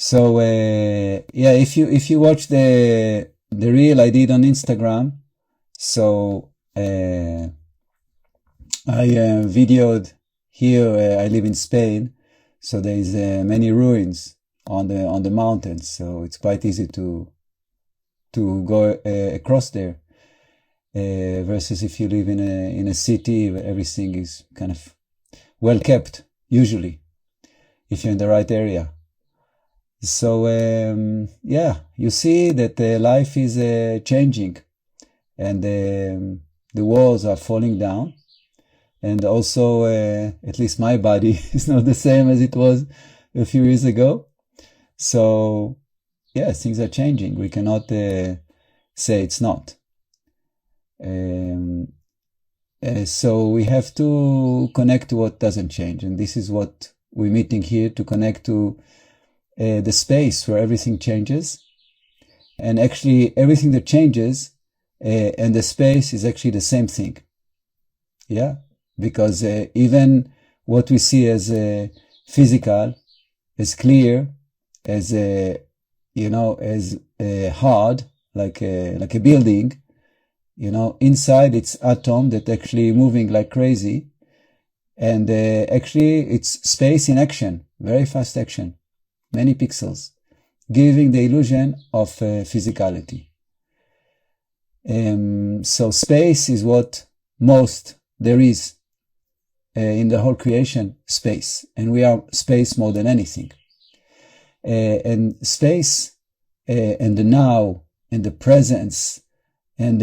So yeah, if you watch the reel I did on Instagram, so I videoed here. I live in Spain, so there is many ruins on the mountains, so it's quite easy to go across there. Versus if you live in a city where everything is kind of well kept, usually, if you're in the right area. So yeah, you see that life is changing, and the walls are falling down, and also at least my body is not the same as it was a few years ago. So yeah, things are changing. We cannot say it's not. So we have to connect to what doesn't change, and this is what we're meeting here, to connect to the space where everything changes. And actually everything that changes and the space is actually the same thing. Yeah, because even what we see as physical, as clear, as as hard, like a building, inside it's atom that actually moving like crazy, and actually it's space in action, very fast action, many pixels, giving the illusion of physicality. So space is what most there is in the whole creation, space, and we are space more than anything. And space and the now and the presence and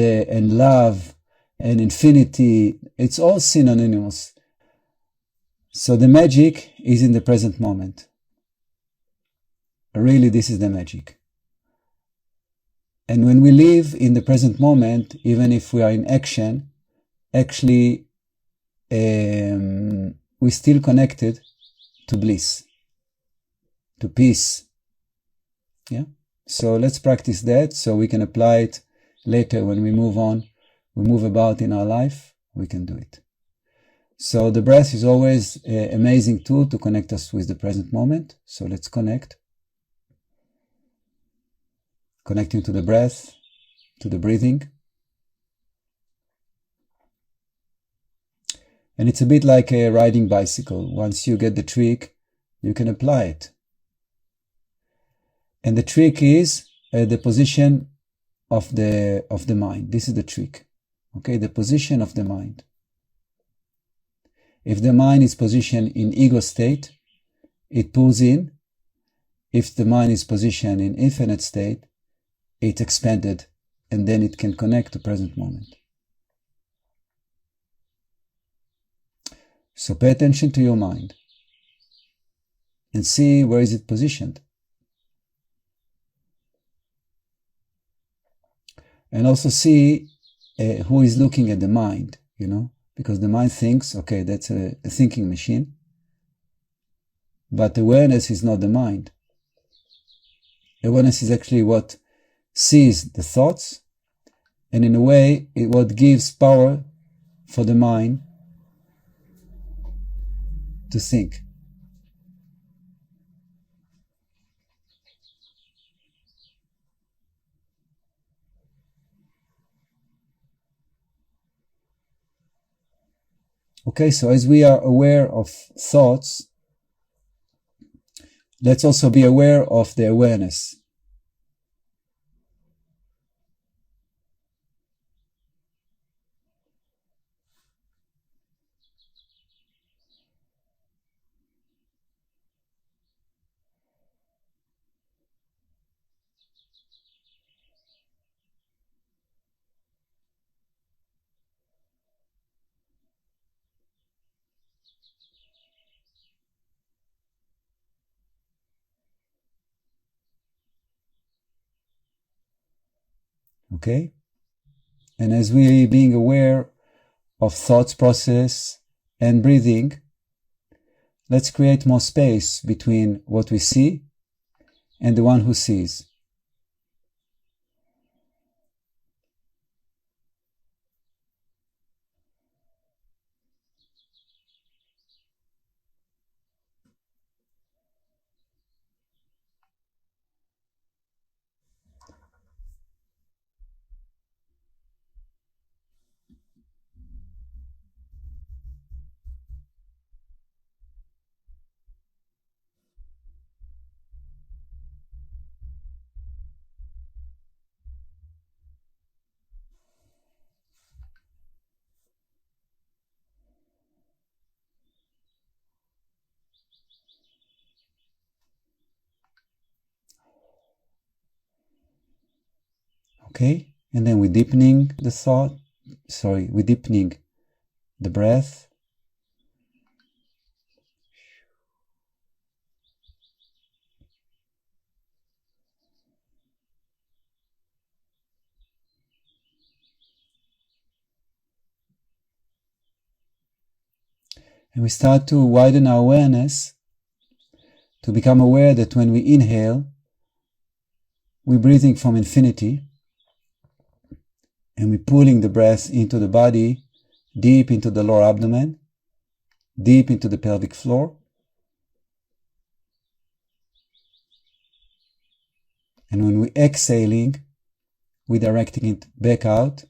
love and infinity, it's all synonymous. So the magic is in the present moment. Really, this is the magic. And when we live in the present moment, even if we are in action, actually we're still connected to bliss, to peace. Yeah. So let's practice that so we can apply it later when we move on, we move about in our life, we can do it. So the breath is always an amazing tool to connect us with the present moment. So let's connect. Connecting to the breath, to the breathing. And it's a bit like a riding bicycle. Once you get the trick, you can apply it. And the trick is the position of the mind. This is the trick. Okay, the position of the mind. If the mind is positioned in ego state, it pulls in. If the mind is positioned in infinite state, it's expanded, and then it can connect to present moment. So pay attention to your mind and see where is it positioned. And also see who is looking at the mind, because the mind thinks, okay, that's a thinking machine. But awareness is not the mind. Awareness is actually what sees the thoughts, and in a way, what gives power for the mind to think. Okay, so as we are aware of thoughts, let's also be aware of the awareness. Okay? And as we being aware of thoughts process and breathing, let's create more space between what we see and the one who sees. Okay? And then we're deepening the thought. We're deepening the breath. And we start to widen our awareness to become aware that when we inhale, we're breathing from infinity, and we're pulling the breath into the body, deep into the lower abdomen, deep into the pelvic floor. And when we're exhaling, we're directing it back out.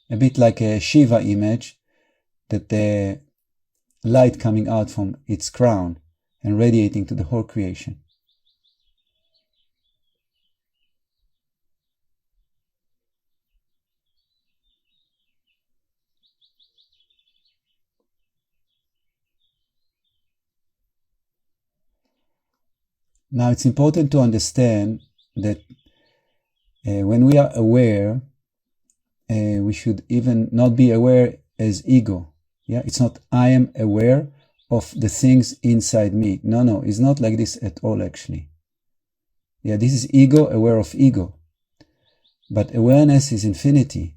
A bit like a Shiva image, that the light coming out from its crown and radiating to the whole creation. Now it's important to understand that when we are aware, we should even not be aware as ego. Yeah, it's not I am aware of the things inside me. No, it's not like this at all, actually. Yeah, this is ego aware of ego. But awareness is infinity.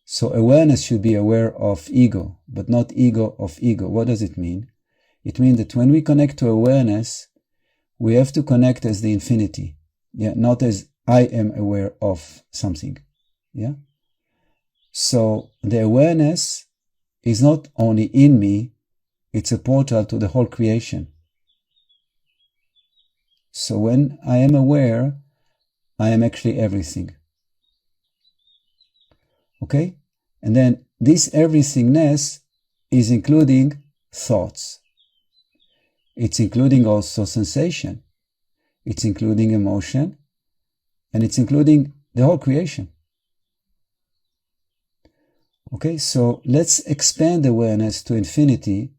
So awareness should be aware of ego, but not ego of ego. What does it mean? It means that when we connect to awareness, we have to connect as the infinity. Yeah, not as I am aware of something. Yeah. So the awareness is not only in me, it's a portal to the whole creation. So when I am aware, I am actually everything. Okay? And then this everythingness is including thoughts. It's including also sensation. It's including emotion. And it's including the whole creation. Okay, so let's expand awareness to infinity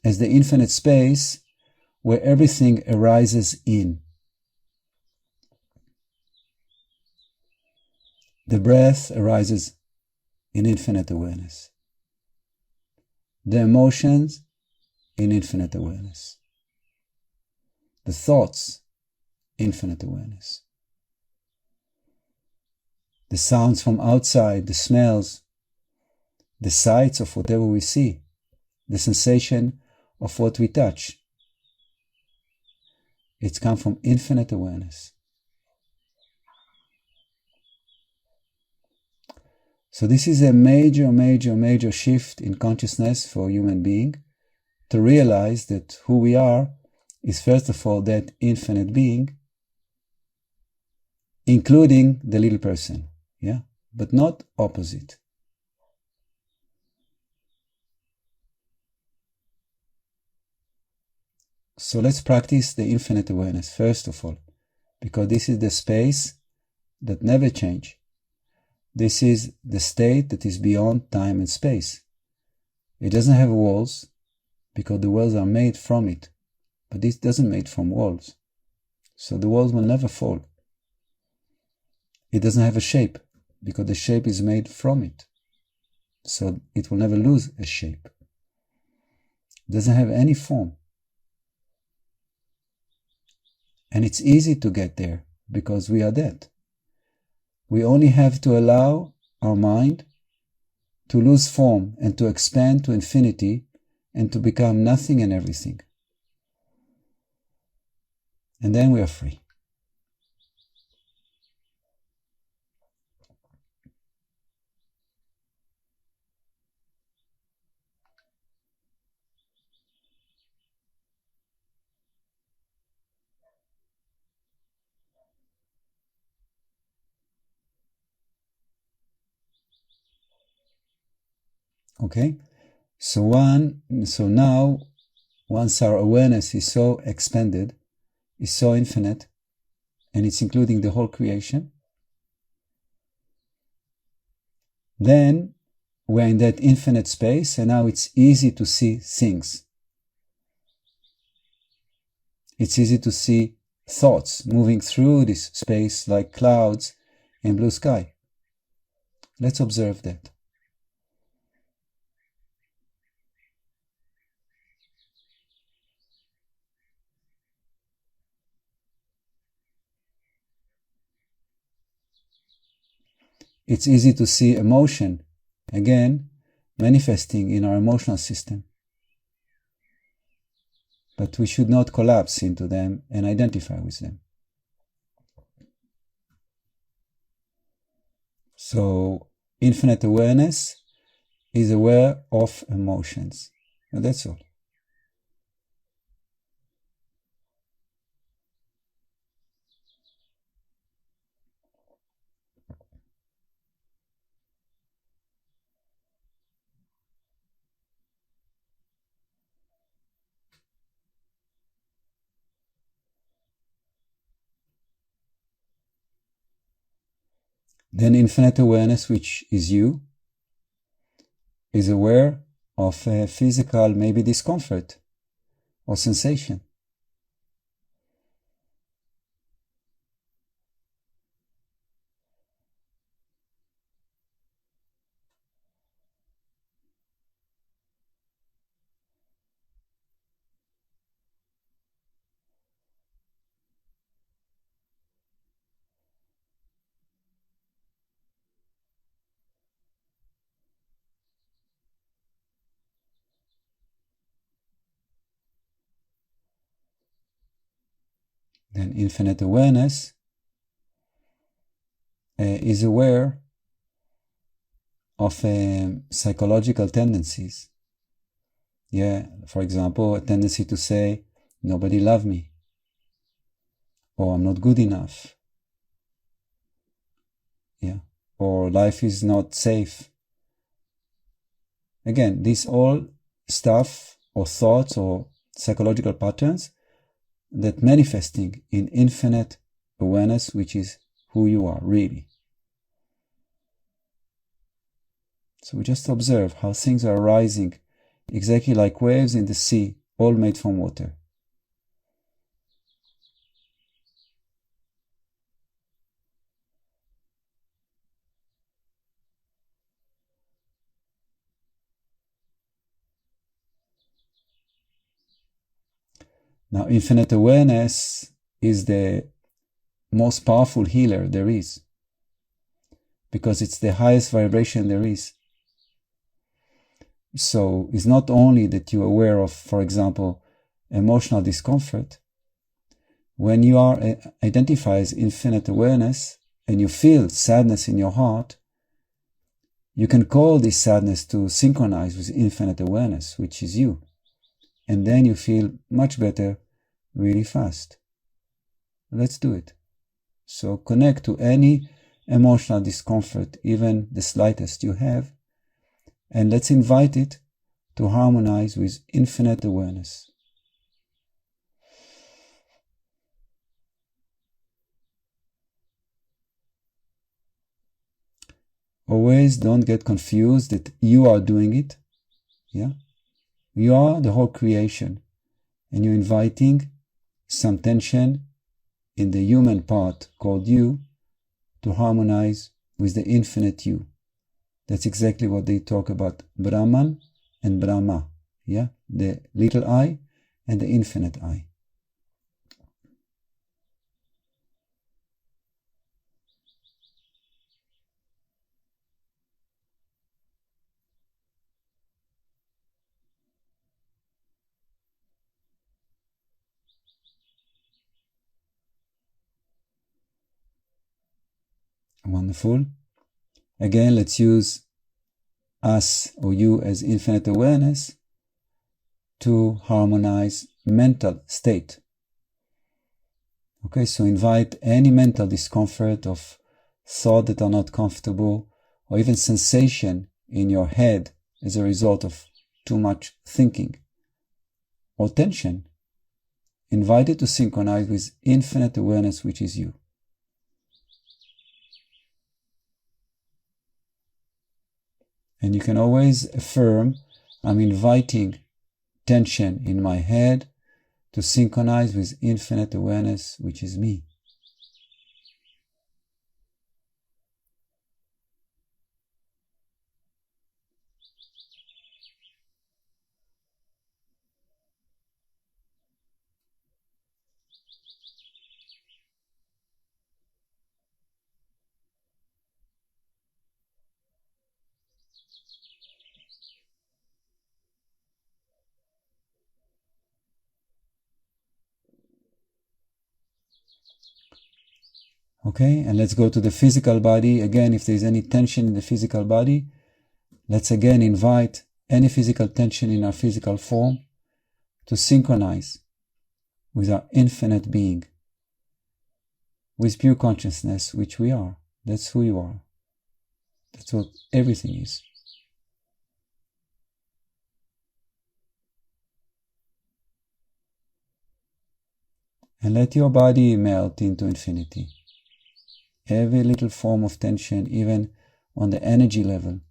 as the infinite space where everything arises in. The breath arises in infinite awareness. The emotions in infinite awareness. The thoughts, infinite awareness. The sounds from outside, the smells, the sights of whatever we see, the sensation of what we touch. It's come from infinite awareness. So this is a major shift in consciousness for a human being, to realize that who we are is first of all that infinite being, including the little person, yeah, but not opposite. So let's practice the infinite awareness first of all, because this is the space that never changes. This is the state that is beyond time and space. It doesn't have walls, because the walls are made from it, but this doesn't made from walls. So the walls will never fall. It doesn't have a shape, because the shape is made from it. So it will never lose a shape. It doesn't have any form. And it's easy to get there, because we are that. We only have to allow our mind to lose form and to expand to infinity and to become nothing and everything. And then we are free. Okay? So now, once our awareness is so expanded, is so infinite, and it's including the whole creation, then we're in that infinite space, and now it's easy to see things. It's easy to see thoughts moving through this space like clouds in blue sky. Let's observe that. It's easy to see emotion, again, manifesting in our emotional system. But we should not collapse into them and identify with them. So, infinite awareness is aware of emotions. And that's all. Then infinite awareness, which is you, is aware of a physical, maybe discomfort or sensation. Then infinite awareness is aware of psychological tendencies. Yeah, for example, a tendency to say, nobody loves me, or I'm not good enough. Yeah, or life is not safe. Again, this all stuff or thoughts or psychological patterns that manifesting in infinite awareness, which is who you are really. So we just observe how things are arising exactly like waves in the sea, all made from water. Now, infinite awareness is the most powerful healer there is, because it's the highest vibration there is. So it's not only that you're aware of, for example, emotional discomfort. When you are identified as infinite awareness and you feel sadness in your heart, you can call this sadness to synchronize with infinite awareness, which is you. And then you feel much better really fast. Let's do it. So connect to any emotional discomfort, even the slightest you have, and let's invite it to harmonize with infinite awareness. Always don't get confused that you are doing it. Yeah? You are the whole creation, and you're inviting some tension in the human part called you to harmonize with the infinite you. That's exactly what they talk about, Brahman and Brahma. Yeah? The little I and the infinite I. Wonderful. Again, let's use us or you as infinite awareness to harmonize mental state. Okay, so invite any mental discomfort of thought that are not comfortable, or even sensation in your head as a result of too much thinking, or tension. Invite it to synchronize with infinite awareness, which is you. And you can always affirm, I'm inviting tension in my head to synchronize with infinite awareness, which is me. Okay, and let's go to the physical body. Again, if there's any tension in the physical body, let's again invite any physical tension in our physical form to synchronize with our infinite being, with pure consciousness, which we are. That's who you are. That's what everything is. And let your body melt into infinity. Every little form of tension, even on the energy level,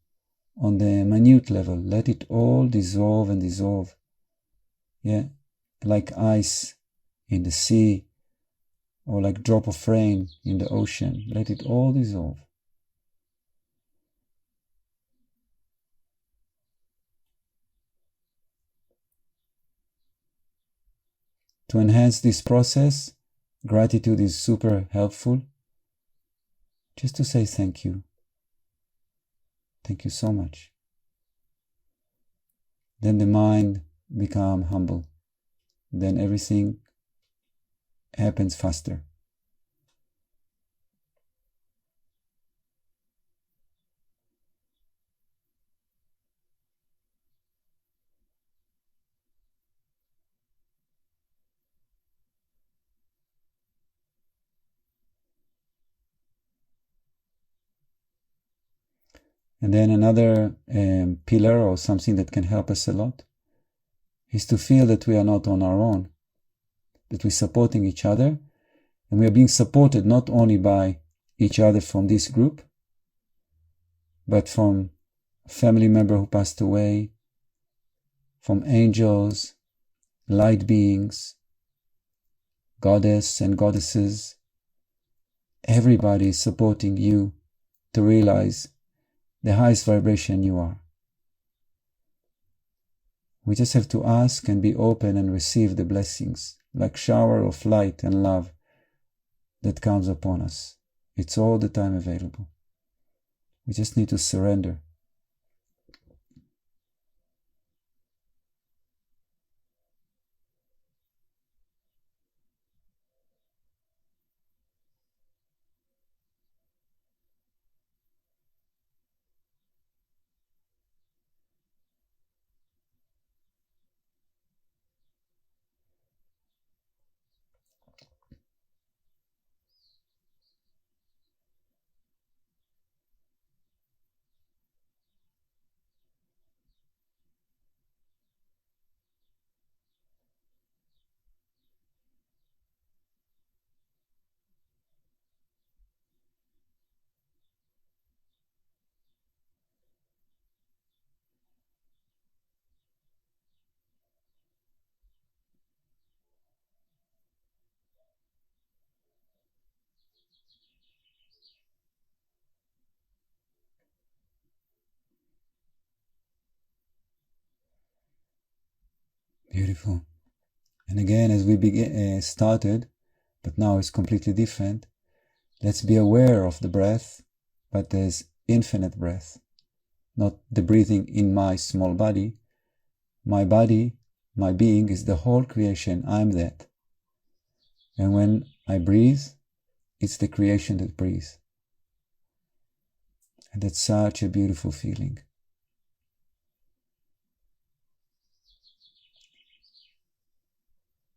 on the minute level, let it all dissolve and dissolve. Yeah, like ice in the sea, or like drop of rain in the ocean. Let it all dissolve. To enhance this process, gratitude is super helpful. Just to say thank you. Thank you so much. Then the mind becomes humble. Then everything happens faster. And then another pillar or something that can help us a lot is to feel that we are not on our own, that we're supporting each other, and we are being supported not only by each other from this group, but from a family member who passed away, from angels, light beings, goddess and goddesses. Everybody is supporting you to realize the highest vibration you are. We just have to ask and be open and receive the blessings, like shower of light and love that comes upon us. It's all the time available. We just need to surrender. Beautiful. And again, as we started, but now it's completely different, let's be aware of the breath, but there's infinite breath, not the breathing in my small body. My body, my being is the whole creation. I'm that. And when I breathe, it's the creation that breathes. And that's such a beautiful feeling.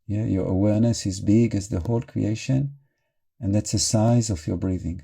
Yeah, your awareness is big as the whole creation, and that's the size of your breathing.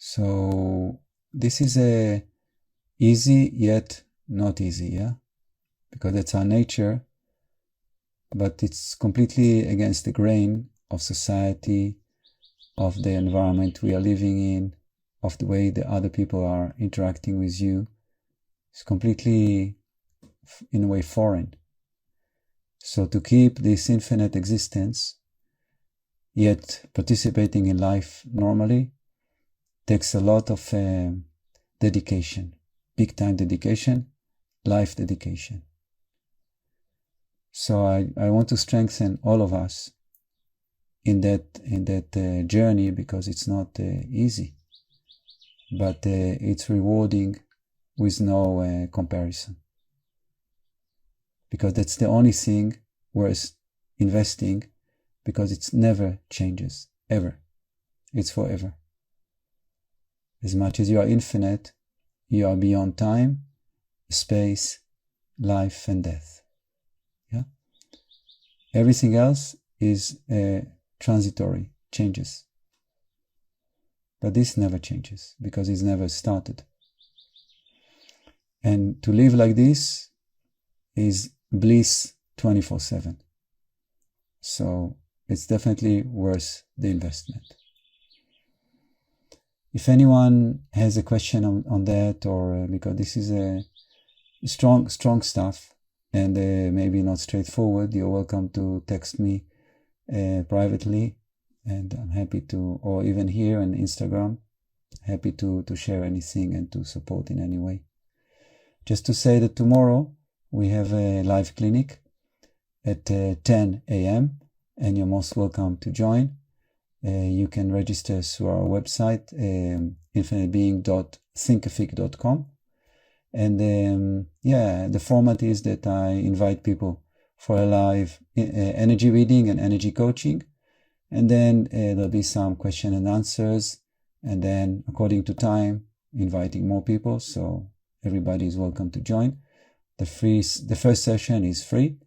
So this is a easy yet not easy, yeah? Because that's our nature, but it's completely against the grain of society, of the environment we are living in, of the way the other people are interacting with you. It's completely, in a way, foreign. So to keep this infinite existence, yet participating in life normally, takes a lot of dedication, big time dedication, life dedication. So I want to strengthen all of us in that journey, because it's not easy, but it's rewarding with no comparison. Because that's the only thing worth investing, because it never changes, ever. It's forever. As much as you are infinite, you are beyond time, space, life, and death. Yeah? Everything else is transitory, changes. But this never changes, because it's never started. And to live like this is bliss 24/7. So it's definitely worth the investment. If anyone has a question on that, or because this is a strong stuff, and maybe not straightforward, you're welcome to text me privately, and I'm happy to, or even here on Instagram, happy to share anything and to support in any way. Just to say that tomorrow we have a live clinic at 10 a.m. and you're most welcome to join. You can register through our website, infinitebeing.thinkific.com. And the format is that I invite people for a live energy reading and energy coaching. And then there'll be some question and answers. And then according to time, inviting more people. So everybody is welcome to join. The first session is free.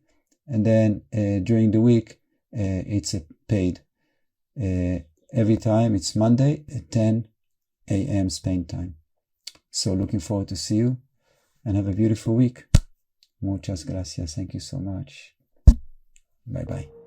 And then during the week, it's a paid. Every time it's Monday at 10 a.m. Spain time. So looking forward to see you, and have a beautiful week. Muchas gracias. Thank you so much. Bye-bye.